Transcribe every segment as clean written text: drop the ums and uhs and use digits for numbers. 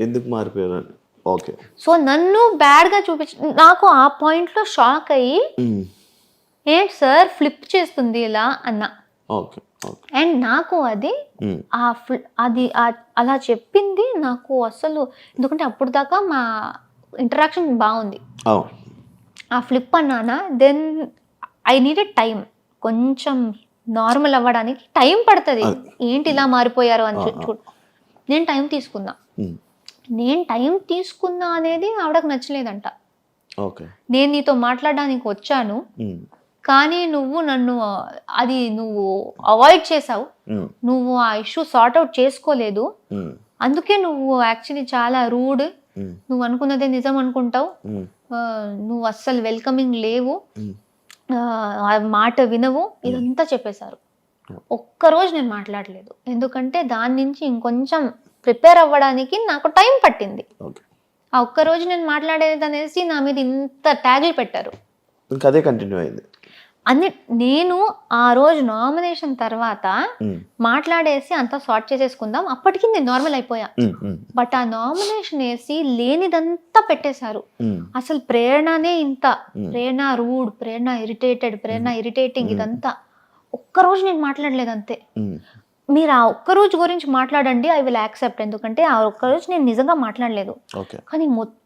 ఎందుకు మారిపోయారు? Okay. So నన్ను బ్యాడ్గా నాకు ఆ పాయింట్లో షాక్ అయ్యి ఏంటి సార్ ఫ్లిప్ చేస్తుంది ఇలా అన్న. ఓకే. అండ్ నాకు అది అలా చెప్పింది నాకు అసలు, ఎందుకంటే అప్పుడు దాకా మా ఇంటరాక్షన్ బాగుంది. ఆ ఫ్లిప్ అన్నానా, దెన్ ఐ నీడెడ్ టైం, కొంచెం నార్మల్ అవ్వడానికి టైం పడుతుంది. ఏంటి ఇలా మారిపోయారు అని చూడు, నేను టైం తీసుకున్నా అనేది ఆవిడకు నచ్చలేదంట. నేను నీతో మాట్లాడడానికి వచ్చాను కానీ నువ్వు నన్ను నువ్వు అవాయిడ్ చేసావు, నువ్వు ఆ ఇష్యూ సార్ట్ అవుట్ చేసుకోలేదు, అందుకే నువ్వు యాక్చువల్లీ చాలా రూడ్, నువ్వు అనుకున్నదే నిజం అనుకుంటావు, నువ్వు అస్సలు వెల్కమింగ్ లేవు, మాట వినవు, ఇదంతా చెప్పేశారు. ఒక్కరోజు నేను మాట్లాడలేదు, ఎందుకంటే దాని నుంచి ఇంకొంచెం ప్రిపేర్ అవ్వడానికి నాకు టైం పట్టింది. ఆ ఒక్కరోజు నేను మాట్లాడేది అనేసి నా మీద ఇంత ట్యాగులు పెట్టారు. అదే కంటిన్యూ అయింది అన్ని. నేను ఆ రోజు నామినేషన్ తర్వాత మాట్లాడేసి అంతా సార్ట్ చేసేసుకుందాం, అప్పటికి నేను నార్మల్ అయిపోయా. బట్ ఆ నామినేషన్ వేసి లేనిదంతా పెట్టేశారు. అసలు ప్రేరణనే ఇంత, ప్రేరణ రూడ్, ప్రేరణ ఇరిటేటెడ్, ప్రేరణ ఇరిటేటింగ్, ఇదంతా. ఒక్కరోజు నేను మాట్లాడలేదు అంతే. మీరు ఆ ఒక్కరోజు గురించి మాట్లాడండి, ఐ విల్ యాక్సెప్ట్, ఎందుకంటే ఆ ఒక్కరోజు నేను నిజంగా మాట్లాడలేదు. కానీ మొత్తం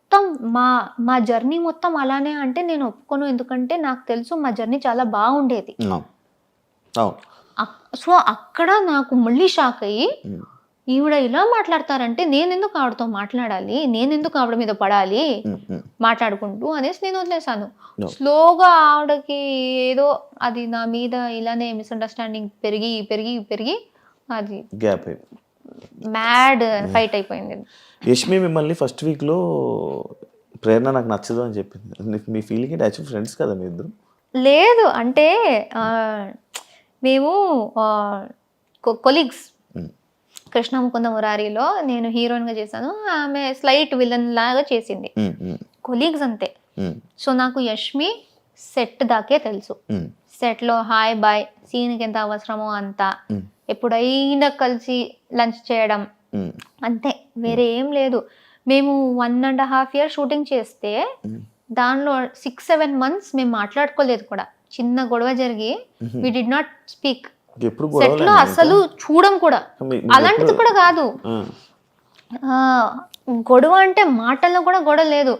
మా జర్నీ మొత్తం అలానే అంటే నేను ఒప్పుకోను, ఎందుకంటే నాకు తెలుసు మా జర్నీ చాలా బాగుండేది. సో అక్కడ నాకు మళ్ళీ షాక్ అయ్యి, ఈవిడ ఇలా మాట్లాడతారంటే నేనెందుకు ఆవిడతో మాట్లాడాలి, నేనెందుకు ఆవిడ మీద పడాలి మాట్లాడుకుంటూ అనేసి నేను వదిలేసాను. స్లోగా ఆవిడకి ఏదో అది నా మీద ఇలానే మిస్అండర్స్టాండింగ్ పెరిగి పెరిగి పెరిగి అది గ్యాప్ మ్యాడ్ ఫైట్ అయిపోయింది. యష్మి మిమ్మల్ని ఫస్ట్ వీక్లో ప్రేరణ నాకు నచ్చదు అని చెప్పింది. మీ ఫీలింగ్ ఏంటి? యాక్చువల్ ఫ్రెండ్స్ కదా మీ ఇద్దరు? లేదు అంటే మేము కొలీగ్స్. కృష్ణ ముకుంద మురారిలో నేను హీరోయిన్గా చేశాను, ఆమె స్లైట్ విలన్ లాగా చేసింది. కొలీగ్స్ అంతే. సో నాకు యష్మి సెట్ దాకే తెలుసు. సెట్లో హాయ్ బాయ్, సీన్కి ఎంత అవసరమో అంత, ఎప్పుడైనా కలిసి లంచ్ చేయడం అంతే, వేరే ఏం లేదు. మేము 1.5 years షూటింగ్ చేస్తే దానిలో 6-7 months మేము మాట్లాడుకోలేదు కూడా. చిన్న గొడవ జరిగి we did not speak. Set లో అసలు చూడం కూడా, అలాంటిది కూడా కాదు. గొడవ అంటే మాటల్లో కూడా గొడవ లేదు.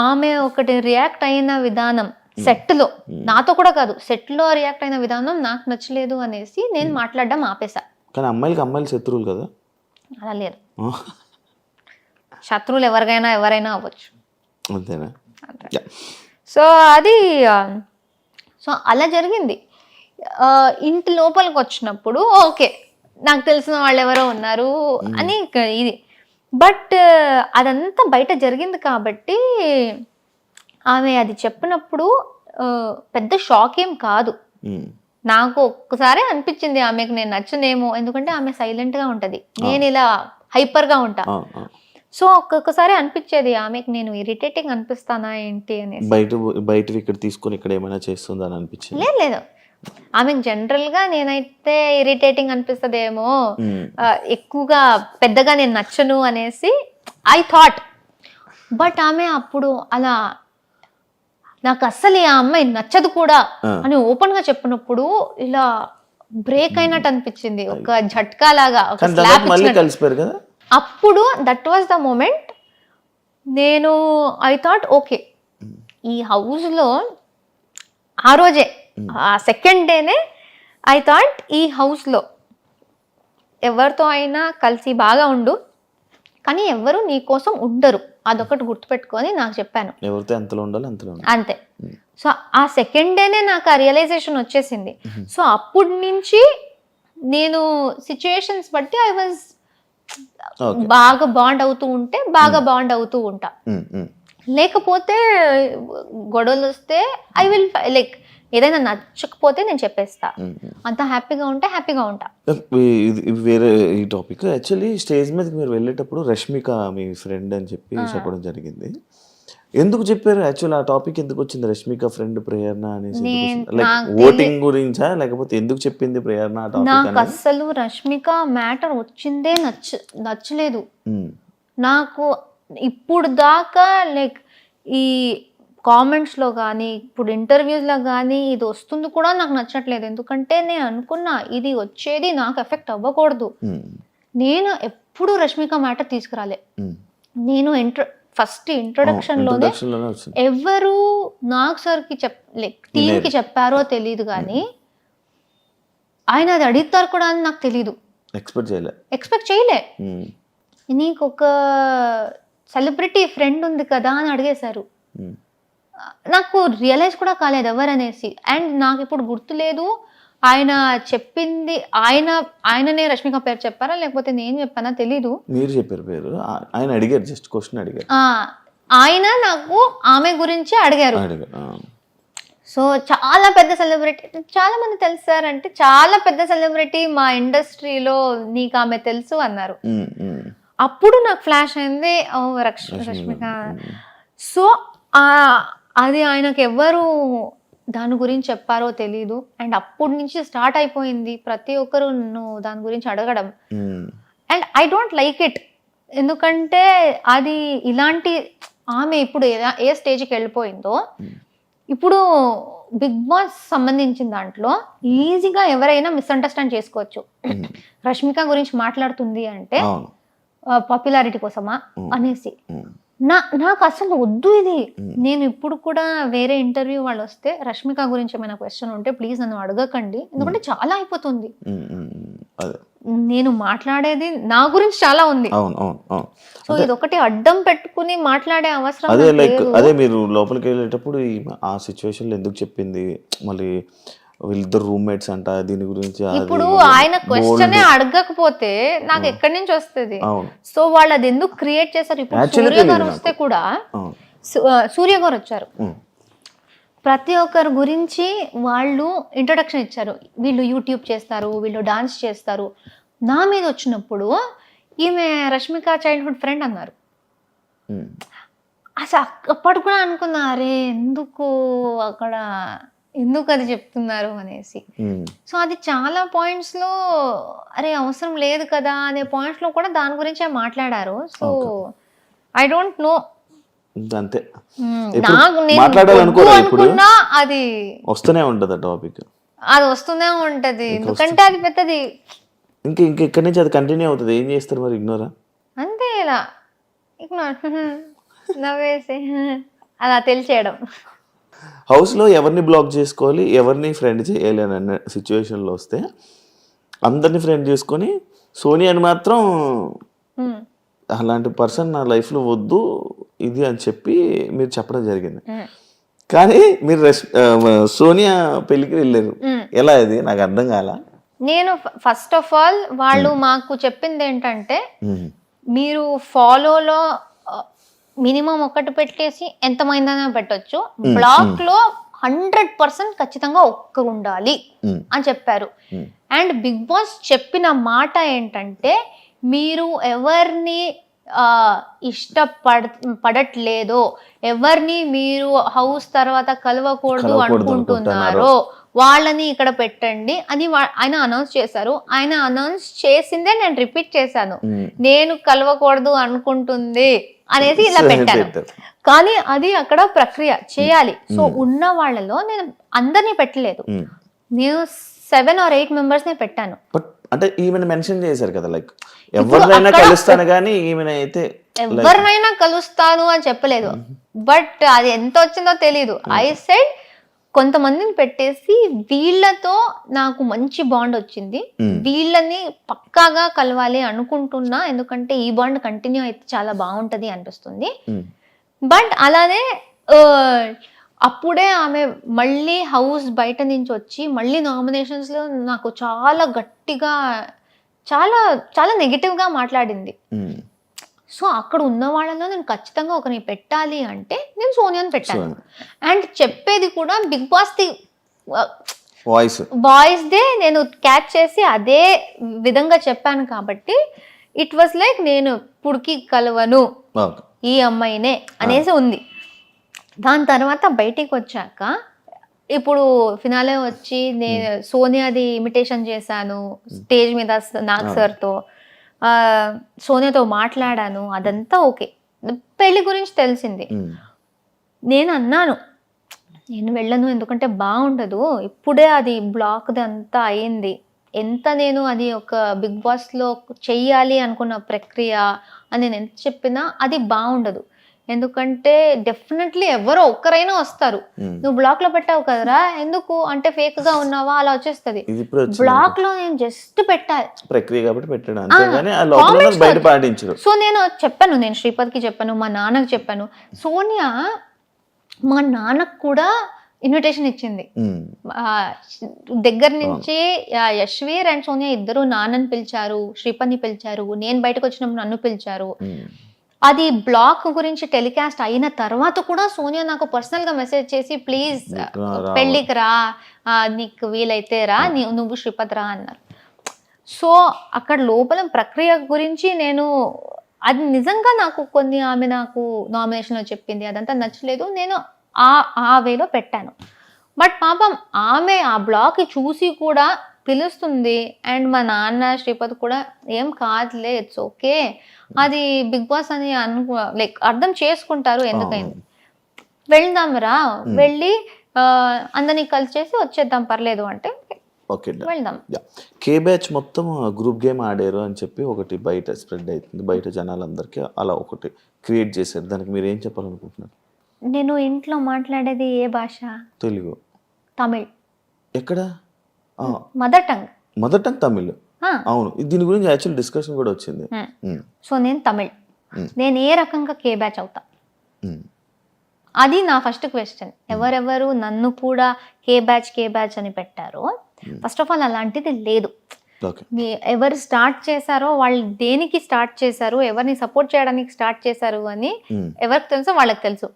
ఆమె ఒకటి రియాక్ట్ అయిన విధానం సెట్ లో, నాతో కూడా కాదు, సెట్ లో రియాక్ట్ అయిన విధానం నాకు నచ్చలేదు అనేసి నేను మాట్లాడడం ఆపేసా. కానీ అమ్మాయిలు శత్రువులు కదా? అలా లేదు, శత్రువులు ఎవరైనా అవ్వచ్చు. అంతేనా? సో అది సో అలా జరిగింది. ఇంటి లోపలికి వచ్చినప్పుడు ఓకే, నాకు తెలిసిన వాళ్ళు ఎవరో ఉన్నారు అని ఇది. బట్ అదంతా బయట జరిగింది కాబట్టి ఆమె అది చెప్పినప్పుడు పెద్ద షాక్ ఏం కాదు. నాకు ఒక్కసారి అనిపించింది ఆమెకు నేను నచ్చనేమో, ఎందుకంటే ఆమె సైలెంట్గా ఉంటుంది, నేను ఇలా హైపర్గా ఉంటా. సో ఒక్కొక్కసారి అనిపించేది ఆమెకు నేను ఇరిటేటింగ్ అనిపిస్తానా ఏంటి అని. బయట ఇక్కడ తీసుకొని ఇక్కడ ఏమైనా చేస్తుందా అని అనిపించింది? లేదు, ఆమెకు జనరల్గా నేనైతే ఇరిటేటింగ్ అనిపిస్తుందేమో, ఎక్కువగా పెద్దగా నేను నచ్చను అనేసి ఐ థాట్. బట్ ఆమె అప్పుడు అలా నాకు అస్సలు ఆ అమ్మాయి నచ్చదు కూడా అని ఓపెన్ గా చెప్పినప్పుడు ఇలా బ్రేక్ అయినట్టు అనిపించింది, ఒక झटका లాగా, ఒక స్లాప్ ఇచ్చినట్టు. అప్పుడు దట్ వాజ్ ద మూమెంట్. నేను ఐ థాట్ ఓకే, ఈ హౌస్ లో ఆ రోజే, ఆ సెకండ్ డేనే ఐ థాట్ ఈ హౌస్ లో ఎవరితో అయినా కలిసి బాగా ఉండు, కానీ ఎవరు నీ కోసం ఉండరు, అదొకటి గుర్తుపెట్టుకొని నాకు చెప్పాను. ఎవరితో ఎంతలో ఉండాలి అంతలో అంతే. సో ఆ సెకండ్ డేనే నాకు ఆ రియలైజేషన్ వచ్చేసింది. సో అప్పటి నుంచి నేను సిచ్యుయేషన్స్ బట్టి ఐ వాజ్ బాగా బాండ్ అవుతూ ఉంటే బాగా బాండ్ అవుతూ ఉంటా, లేకపోతే గొడవలు వస్తే ఐ విల్ లైక్ ఏదైనా నచ్చకపోతే నేను చెప్పేస్తా, అంత హ్యాపీగా ఉంటే హ్యాపీగా ఉంటా. వేరే ఈ టాపిక్, యాక్చువల్లీ స్టేజ్ మీదకి మీరు వెళ్ళేటప్పుడు రష్మిక మీ ఫ్రెండ్ అని చెప్పి చెప్పడం జరిగింది. ఎందుకు చెప్పారు? యాక్చువల్ ఆ టాపిక్ ఎందుకు వచ్చింది, రష్మిక ఫ్రెండ్ ప్రేరణ అనేసి? లైక్ ఓటింగ్ గురించా, లేకపోతే ఎందుకు చెప్పింది ప్రేరణ టాపిక్? నాకు అసలు రష్మిక మ్యాటర్ వచ్చిందే నచ్చలేదు. నాకు ఇప్పుడు దాకా లైక్ ఈ కామెంట్స్లో కానీ ఇప్పుడు ఇంటర్వ్యూస్లో కానీ ఇది వస్తుంది కూడా నాకు నచ్చట్లేదు. ఎందుకంటే నేను అనుకున్నా ఇది వచ్చేది నాకు ఎఫెక్ట్ అవ్వకూడదు. నేను ఎప్పుడు రష్మిక మ్యాటర్ తీసుకురాలే. నేను ఫస్ట్ ఇంట్రొడక్షన్లోనే ఎవరు నాగ్ సార్కి లైక్ టీంకి చెప్పారో తెలియదు కానీ ఆయన అది అడుగుతారు కూడా అని నాకు తెలీదు. ఎక్స్పెక్ట్ చేయలే. నీకు ఒక సెలబ్రిటీ ఫ్రెండ్ ఉంది కదా అని అడిగేశారు. నాకు రియలైజ్ కూడా కాలేదు ఎవరనేసి. అండ్ నాకు ఇప్పుడు గుర్తులేదు ఆయన చెప్పింది ఆయననే రష్మిక పేరు చెప్పారా లేకపోతే నేను చెప్పానా తెలీదు. మీరు చెప్పారు పేరు, ఆయన అడిగారు, జస్ట్ క్వశ్చన్ అడిగారు. ఆయన నాకు ఆమె గురించి అడిగారు. సో చాలా పెద్ద సెలబ్రిటీ, చాలా మంది తెలుసారంటే చాలా పెద్ద సెలబ్రిటీ మా ఇండస్ట్రీలో, నీకు ఆమె తెలుసు అన్నారు. అప్పుడు నాకు ఫ్లాష్ అయింది, ఓ రష్మిక. సో అది ఆయనకు ఎవరు దాని గురించి చెప్పారో తెలీదు. అండ్ అప్పటి నుంచి స్టార్ట్ అయిపోయింది ప్రతి ఒక్కరు దాని గురించి అడగడం. And I don't like it. ఎందుకంటే అది ఇలాంటి ఆమె ఇప్పుడు ఏ స్టేజ్కి వెళ్ళిపోయిందో, ఇప్పుడు బిగ్ బాస్ సంబంధించిన దాంట్లో ఈజీగా ఎవరైనా మిస్అండర్స్టాండ్ చేసుకోవచ్చు. రష్మిక గురించి మాట్లాడుతుంది అంటే పాపులారిటీ కోసమా అనేసి. నాకు అసలు వద్దు ఇది. నేను ఇప్పుడు కూడా వేరే ఇంటర్వ్యూ వాళ్ళు వస్తే రష్మిక గురించి ఏమైనా క్వశ్చన్ ఉంటే ప్లీజ్ నన్ను అడగకండి, ఎందుకంటే చాలా అయిపోతుంది. నేను మాట్లాడేది నా గురించి చాలా ఉంది. సో ఇది ఒకటి అడ్డం పెట్టుకుని మాట్లాడే అవసరం అదే లైక్ అదే మీరు లోపలికి వెళ్ళేటప్పుడు ఆ సిచ్యువేషన్ లో ఎందుకు చెప్పింది, మళ్ళీ వీళ్ళిద్దరు రూమ్మేట్స్ అంట, దీని గురించి ఇప్పుడు ఆయన క్వశ్చన్ అడగకపోతే నాకు ఎక్కడి నుంచి వస్తుంది. సో వాళ్ళు అది ఎందుకు క్రియేట్ చేశారు. ఇప్పుడు సూర్య గారు వస్తే కూడా, సూర్య గారు వచ్చారు, ప్రతి ఒక్కరి గురించి వాళ్ళు ఇంట్రొడక్షన్ ఇచ్చారు. వీళ్ళు యూట్యూబ్ చేస్తారు, వీళ్ళు డాన్స్ చేస్తారు. నా మీద వచ్చినప్పుడు ఈమె రష్మిక చైల్డ్హుడ్ ఫ్రెండ్ అన్నారు. అసలు అప్పటి కూడా అనుకున్నా, అరే ఎందుకు అక్కడ ఎందుకు అది చెప్తున్నారు అనేసి. సో అది చాలా పాయింట్స్ లో అరే అవసరం లేదు కదా అనే పాయింట్స్ లో కూడా దాని గురించే మాట్లాడారు. సో ఐ డోంట్ నో, అంతే. అనుకున్నా అది వస్తూనే ఉంటది టాపిక్, అది వస్తూనే ఉంటది. ఎందుకంటే అది పెద్దది. ఇంకా ఇక్కడి నుంచి అది కంటిన్యూ అవుతుంది. ఏం చేస్తారు మరి? ఇగ్నోరా? అంతే, ఇలా ఇగ్నోర్ నవ్వేసి అలా తెలిసేయడం. హౌస్లో ఎవరిని బ్లాక్ చేసుకోవాలి, ఎవరిని ఫ్రెండ్ చేయాలి అని అన్న సిచ్యువేషన్లో వస్తే అందరినీ ఫ్రెండ్ చేసుకొని సోనియాని మాత్రం అలాంటి పర్సన్ నా లైఫ్లో వద్దు ఇది అని చెప్పి మీరు చెప్పడం జరిగింది. కానీ మీరు సోనియా పెళ్ళికి వెళ్ళారు, ఎలా? అది నాకు అర్థం కాల. నేను ఫస్ట్ ఆఫ్ ఆల్ వాళ్ళు మాకు చెప్పింది ఏంటంటే, మీరు ఫాలోలో మినిమం ఒకటి పెట్టేసి ఎంతమైందైనా పెట్టొచ్చు, బ్లాక్ లో 100% ఖచ్చితంగా ఒక్క ఉండాలి అని చెప్పారు. అండ్ బిగ్ బాస్ చెప్పిన మాట ఏంటంటే, మీరు ఎవరిని పడట్లేదో, ఎవరిని మీరు హౌస్ తర్వాత కలవకూడదు అనుకుంటున్నారో వాళ్ళని ఇక్కడ పెట్టండి అని ఆయన అనౌన్స్ చేశారు. ఆయన అనౌన్స్ చేసిందే నేను రిపీట్ చేశాను, నేను కలవకూడదు అనుకుంటుంది అనేసి ఇలా పెట్టాను. కానీ అది అక్కడ ప్రక్రియ చేయాలి. సో ఉన్న వాళ్ళలో నేను అందరినీ పెట్టలేదు, నేను 7 or 8 మెంబర్స్ నే పెట్టాను. అంటే ఈమెను మెన్షన్ చేశారు కదా, లైక్ ఎవరినైనా కలుస్తాను కానీ ఈమెను అయితే ఎవరినైనా కలుస్తాను అని చెప్పలేదు. బట్ అది ఎంత వచ్చిందో తెలీదు. ఐ సెడ్ కొంతమందిని పెట్టేసి వీళ్ళతో నాకు మంచి బాండ్ వచ్చింది, వీళ్ళని పక్కాగా కలవాలి అనుకుంటున్నా, ఎందుకంటే ఈ బాండ్ కంటిన్యూ అయితే చాలా బాగుంటది అనిపిస్తుంది. బట్ అలానే అప్పుడే ఆమె మళ్ళీ హౌస్ బయట నుంచి వచ్చి మళ్ళీ నామినేషన్స్ లో నాకు చాలా గట్టిగా చాలా చాలా నెగిటివ్ గా మాట్లాడింది. సో అక్కడ ఉన్న వాళ్ళలో నేను ఖచ్చితంగా ఒకరిని పెట్టాలి అంటే నేను సోనియాని పెట్టాను. అండ్ చెప్పేది కూడా బిగ్ బాస్ ది వాయిస్ దే నేను క్యాచ్ చేసి అదే విధంగా చెప్పాను కాబట్టి ఇట్ వాస్ లైక్ నేను పుడికి కలవను ఈ అమ్మాయినే అనేసి ఉంది. దాని తర్వాత బయటికి వచ్చాక ఇప్పుడు ఫినాలే వచ్చి నేను సోనియాది ఇమిటేషన్ చేశాను స్టేజ్ మీద నాగ్ సార్తో. సోనియాతో మాట్లాడాను, అదంతా ఓకే. పెళ్లి గురించి తెలిసింది. నేను అన్నాను నేను వెళ్ళను, ఎందుకంటే బాగుండదు, ఇప్పుడే అది బ్లాక్ది అంతా అయింది, ఎంత నేను అది ఒక బిగ్ బాస్లో చెయ్యాలి అనుకున్న ప్రక్రియ అని నేను ఎంత చెప్పినా అది బాగుండదు. ఎందుకంటే డెఫినెట్లీ ఎవరో ఒక్కరైనా వస్తారు. నువ్వు బ్లాక్ లో పెట్టావు కదరా, ఎందుకు అంటే ఫేక్ గా ఉన్నావా, అలా వచ్చేస్తుంది. బ్లాక్ లో నేను జస్ట్ పెట్టాలి ప్రక్రియ కాబట్టి పెట్టాడు అంతేగాని ఆ లోపల బయట పాటించరు. సో నేను చెప్పాను, నేను శ్రీపతికి చెప్పాను, మా నాన్నకి చెప్పాను. సోనియా మా నాన్నకు కూడా ఇన్విటేషన్ ఇచ్చింది. దగ్గర నుంచి యశ్వీర్ అండ్ సోనియా ఇద్దరు నాన్నని పిలిచారు, శ్రీపతిని పిలిచారు, నేను బయటకు వచ్చినప్పుడు నన్ను పిలిచారు. అది బ్లాక్ గురించి టెలికాస్ట్ అయిన తర్వాత కూడా సోనియా నాకు పర్సనల్ గా మెసేజ్ చేసి ప్లీజ్ పెళ్ళికి రా, నీకు వీలైతే రా, నువ్వు శ్రీపతి రా అన్నారు. సో అక్కడ లోపల ప్రక్రియ గురించి నేను అది నిజంగా నాకు ఆమె నాకు నామినేషన్లో చెప్పింది, అదంతా నచ్చలేదు, నేను ఆ వేలో పెట్టాను. బట్ పాపం ఆమె ఆ బ్లాక్ చూసి కూడా పిలుస్తుంది. అండ్ మా నాన్న శ్రీపతి కూడా ఏం కాదులే, ఇట్స్ ఓకే, అది బిగ్ బాస్ అని లైక్ అర్థం చేసుకుంటారు, ఎందుకైంది వెళ్దాం రా, వెళ్ళి అందరినీ కలిసేసి వచ్చేద్దాం పర్లేదు అంటే వెళ్దాం. కే బ్యాచ్ మొత్తం గ్రూప్ గేమ్ ఆడారు అని చెప్పి ఒకటి బయట స్ప్రెడ్ అవుతుంది, బయట జనాలందరికీ అలా ఒకటి క్రియేట్ చేశారు. దానికి మీరు ఏం చెప్పాలనుకుంటున్నారు? నేను ఇంట్లో మాట్లాడేది ఏ భాష? తెలుగు, తమిళ్. ఎక్కడ? Mother tongue Tamil. అవును, దీని గురించి యాక్చువల్ డిస్కషన్ కూడా వచ్చింది. సో నేను తమిళ్, నేను ఏ రకంగా కే బ్యాచ్ అవుతా, అది నా ఫస్ట్ క్వశ్చన్. ఎవరెవరు నన్ను కూడా కే బ్యాచ్ అని పెట్టారో, ఫస్ట్ ఆఫ్ ఆల్ అలాంటిది లేదు. ఎవరు స్టార్ట్ చేశారో వాళ్ళు దేనికి స్టార్ట్ చేశారు, ఎవరిని సపోర్ట్ చేయడానికి స్టార్ట్ చేశారు అని ఎవరికి తెలుసో వాళ్ళకి తెలుసు.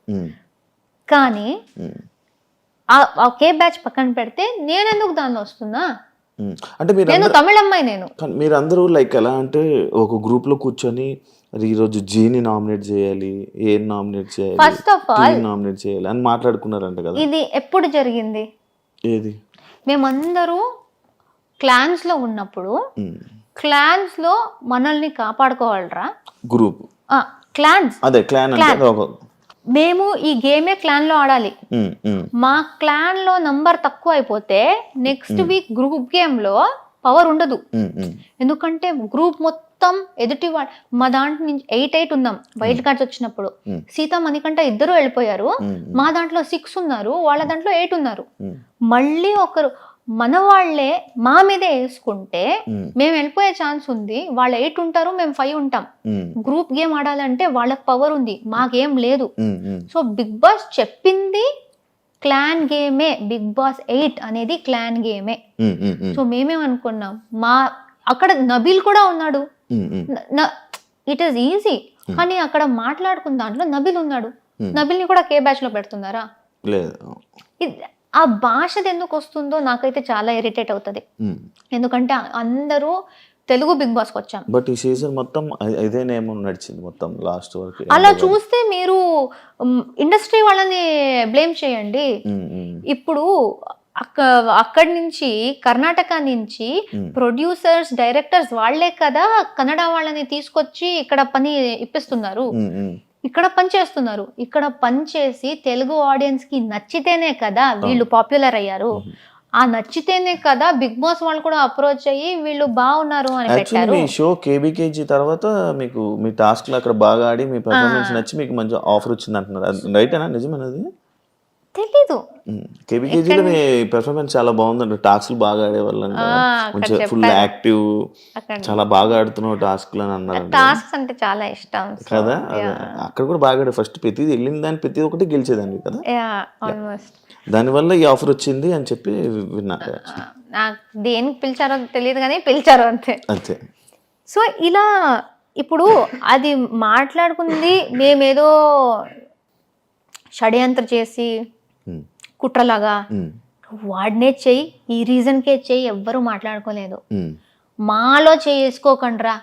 కానీ ఆ కే బ్యాచ్ పక్కన పెడితే నేను ఎందుకు దానిలో వస్తున్నా? అంటే నేను తమిళ అమ్మాయి. మీరు అందరూ లైక్ ఎలా అంటే ఒక గ్రూప్ లో కూర్చొని ఈరోజు జీని నామినేట్ చేయాలి, ఏ నామినేట్ చేయాలి, ఫస్ట్ ఆఫ్ ఆల్ నామినేట్ చేయాలి అని మాట్లాడుకున్నారంట కదా. ఇది ఎప్పుడు జరిగింది? ఏది? మేమందరూ క్లాన్స్ లో ఉన్నప్పుడు, క్లాన్స్ లో మనల్ని కాపాడుకోవాలరా గ్రూప్ క్లాన్స్, అదే క్లాన్ మేము ఈ గేమే క్లాన్ లో ఆడాలి. మా క్లాన్ లో నంబర్ తక్కువ అయిపోతే నెక్స్ట్ వీక్ గ్రూప్ గేమ్ లో పవర్ ఉండదు. ఎందుకంటే గ్రూప్ మొత్తం ఎదుటి మా దాంట్లో నుంచి 8 ఉన్నాం వైల్డ్ కార్డ్స్ వచ్చినప్పుడు. సీత మణికంఠ ఇద్దరు వెళ్ళిపోయారు, మా దాంట్లో 6 ఉన్నారు, వాళ్ళ దాంట్లో 8 ఉన్నారు. మళ్ళీ ఒకరు మన వాళ్ళే మా మీదే వేసుకుంటే మేము వెళ్ళిపోయే ఛాన్స్ ఉంది. వాళ్ళు 8 ఉంటారు, మేము 5 ఉంటాం. గ్రూప్ గేమ్ ఆడాలంటే వాళ్ళకి పవర్ ఉంది, మాకేం లేదు. సో బిగ్ బాస్ చెప్పింది క్లాన్ గేమే, బిగ్ బాస్ 8 అనేది క్లాన్ గేమే. సో మేమేమనుకున్నాం, అక్కడ నబీల్ కూడా ఉన్నాడు, ఇట్ ఈస్ ఈజీ. కానీ అక్కడ మాట్లాడుకున్న దాంట్లో నబీల్ ఉన్నాడు, నబీల్ని కూడా కే బ్యాచ్ లో పెడుతున్నారా? ఆ భాషది ఎందుకు వస్తుందో నాకైతే చాలా ఇరిటేట్ అవుతుంది. ఎందుకంటే అందరూ తెలుగు బిగ్ బాస్కి వచ్చాం, బట్ ఈ సీజన్ మొత్తం ఇదే నేమ్ నడిచింది మొత్తం లాస్ట్ వరకు. అలా చూస్తే మీరు ఇండస్ట్రీ వాళ్ళని బ్లేమ్ చేయండి. ఇప్పుడు అక్కడి నుంచి కర్ణాటక నుంచి ప్రొడ్యూసర్స్, డైరెక్టర్స్ వాళ్లే కదా కన్నడ వాళ్ళని తీసుకొచ్చి ఇక్కడ పని ఇప్పిస్తున్నారు, ఇక్కడ పని చేస్తున్నారు. ఇక్కడ పని చేసి తెలుగు ఆడియన్స్ కి నచ్చితేనే కదా వీళ్ళు పాపులర్ అయ్యారు. ఆ నచ్చితేనే కదా బిగ్ బాస్ వాళ్ళు కూడా అప్రోచ్ అయ్యి వీళ్ళు బాగున్నారు అని పెట్టారు. మీ షో కేబీకేజీ తర్వాత మీకు మీ టాస్క్ లో అక్కడ బాగా ఆడి మీ పర్ఫార్మెన్స్ నచ్చి మీకు మంచి ఆఫర్ వచ్చింది అంటున్నారు, రైటేనా? నిజమేనది? తెలీదు. కేబీకేజీలో మీ పెర్ఫార్మెన్స్ చాలా బాగుందండి, టాస్క్లు బాగా ఆడేవాళ్ళంట, కొంచెం ఫుల్ యాక్టివ్, చాలా బాగా ఆడుతున్నావు టాస్క్లు అని అన్నారు. టాస్క్స్ అంటే చాలా ఇష్టం కదా, అక్కడ కూడా బాగా ఆడే, ఫస్ట్ ప్రతిది వెళ్ళిన దాన్ని ప్రతిది ఒకటి గెలిచేదాన్ని కదా, దానివల్ల ఈ ఆఫర్ వచ్చింది అని చెప్పి విన్నా. నాకు దేనికి పిలిచారో తెలియదు కానీ పిలిచారు అంతే అంతే. సో ఇలా ఇప్పుడు అది మాట్లాడుకుంది మేమేదో షడ్యంత్ర చేసి కుట్రలాగా వాడినే చెయ్యి, ఈ రీజన్కే చెయ్యి, ఎవ్వరూ మాట్లాడుకోలేదు. మాలో చేసుకోకండ్రా,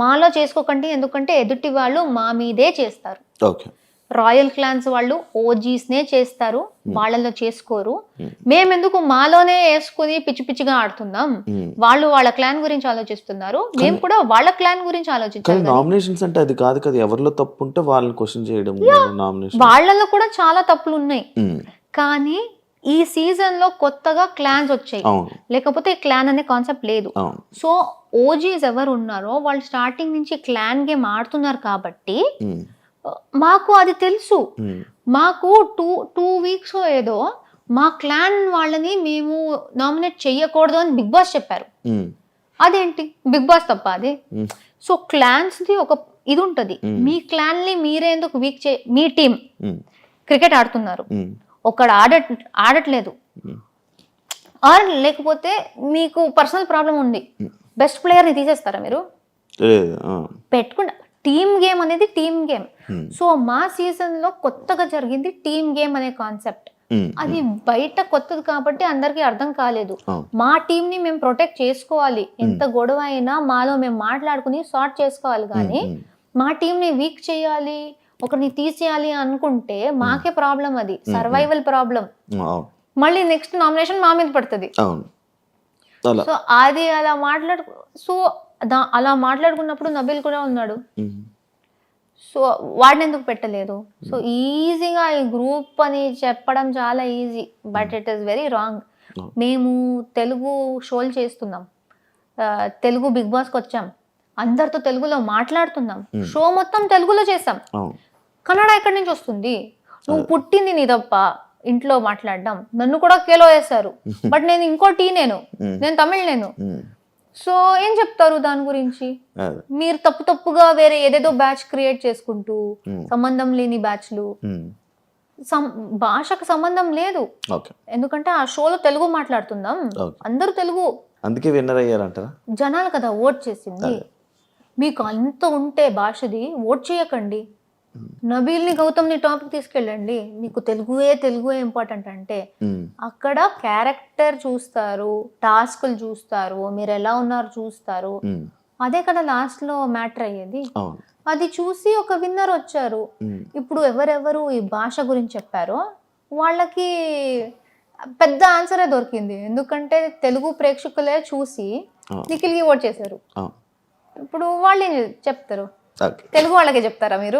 మాలో చేసుకోకండి, ఎందుకంటే ఎదుటి వాళ్ళు మా మీదే చేస్తారు. రాయల్ క్లాన్స్ వాళ్ళు ఓజీస్నే చేస్తారు, వాళ్ళలో చేసుకోరు. మేమెందుకు మాలోనే వేసుకుని పిచ్చి పిచ్చిగా ఆడుతున్నాం? వాళ్ళు వాళ్ళ క్లాన్ గురించి ఆలోచిస్తున్నారు, మేము కూడా వాళ్ళ క్లాన్ గురించి ఆలోచించాలి. నామినేషన్స్ అంటే అది కాదు కదా, ఎవరిలో తప్పు ఉంటే వాళ్ళని క్వశ్చన్ చేయడం. నామినేషన్ వాళ్ళలో కూడా చాలా తప్పులు ఉన్నాయి. కానీ ఈ సీజన్ లో కొత్తగా క్లాన్స్ వచ్చాయి, లేకపోతే క్లాన్ అనే కాన్సెప్ట్ లేదు. సో ఓజీస్ ఎవరు ఉన్నారో వాళ్ళు స్టార్టింగ్ నుంచి క్లాన్ గేమ్ ఆడుతున్నారు కాబట్టి మాకు అది తెలుసు. మాకు టూ వీక్స్ ఏదో మా క్లాన్ వాళ్ళని మేము నామినేట్ చెయ్యకూడదు అని బిగ్ బాస్ చెప్పారు. అదేంటి బిగ్ బాస్ తప్ప అది? సో క్లాన్స్ ది ఒక ఇది ఉంటది, మీ క్లాన్ ని మీరే ఎందుకు వీక్ మీ టీం క్రికెట్ ఆడుతున్నారు, ఒకడు ఆడట్లేదు, ఆర్ లేకపోతే మీకు పర్సనల్ ప్రాబ్లం ఉంది, బెస్ట్ ప్లేయర్ ని తీసేస్తారా మీరు? పెట్టుకుంటా. టీమ్ గేమ్ అనేది టీమ్ గేమ్. సో మా సీజన్ లో కొత్తగా జరిగింది టీమ్ గేమ్ అనే కాన్సెప్ట్. అది బయట కొత్తది కాబట్టి అందరికి అర్థం కాలేదు. మా టీమ్ ని మేము ప్రొటెక్ట్ చేసుకోవాలి, ఎంత గొడవ అయినా మాలో మేము మాట్లాడుకుని సార్ట్ చేసుకోవాలి. కానీ మా టీం ని వీక్ చేయాలి, ఒకరిని తీసేయాలి అనుకుంటే మాకే ప్రాబ్లం, అది సర్వైవల్ ప్రాబ్లం. మళ్ళీ నెక్స్ట్ నామినేషన్ మా మీద పడుతుంది. సో అది అలా మాట్లాడుకున్నప్పుడు నబీల్ కూడా ఉన్నాడు. సో వాడిని ఎందుకు పెట్టలేదు? సో ఈజీగా ఈ గ్రూప్ అని చెప్పడం చాలా easy, but it is very wrong. మేము తెలుగు షోలు చేస్తున్నాం, తెలుగు బిగ్ బాస్కి వచ్చాం, అందరితో తెలుగులో మాట్లాడుతున్నాం, షో మొత్తం తెలుగులో చేసాం. కన్నడ ఎక్కడి నుంచి వస్తుంది? నువ్వు పుట్టింది నీ తప్ప ఇంట్లో మాట్లాడడం. నన్ను కూడా కేలో వేశారు, బట్ నేను ఇంకో నేను తమిళ్ నేను. సో ఏం చెప్తారు దాని గురించి? మీరు తప్పుగా వేరే ఏదేదో బ్యాచ్ క్రియేట్ చేసుకుంటూ, సంబంధం లేని బ్యాచ్లు, భాషకు సంబంధం లేదు. ఎందుకంటే ఆ షోలో తెలుగు మాట్లాడుతున్నాం, అందరూ తెలుగు, అందుకే విన్నర్ అయ్యారంటారా? జనాలు కదా ఓట్ చేసింది. మీకు అంత ఉంటే భాషది ఓట్ చేయకండి, నబీల్ని గౌతమ్ని టాపిక్ తీసుకెళ్ళండి. మీకు తెలుగుయే ఇంపార్టెంట్ అంటే అక్కడ క్యారెక్టర్ చూస్తారు, టాస్కులు చూస్తారు, మీరు ఎలా ఉన్నారు చూస్తారు, అదే కదా లాస్ట్ లో మ్యాటర్ అయ్యేది. అది చూసి ఒక విన్నర్ వచ్చారు. ఇప్పుడు ఎవరెవరు ఈ భాష గురించి చెప్పారో వాళ్ళకి పెద్ద ఆన్సరే దొరికింది, ఎందుకంటే తెలుగు ప్రేక్షకులే చూసి నిఖిల్కి ఓట్ చేశారు. ఇప్పుడు వాళ్ళు ఏం చెప్తారు? తెలుగు వాళ్ళకే చెప్తారా మీరు?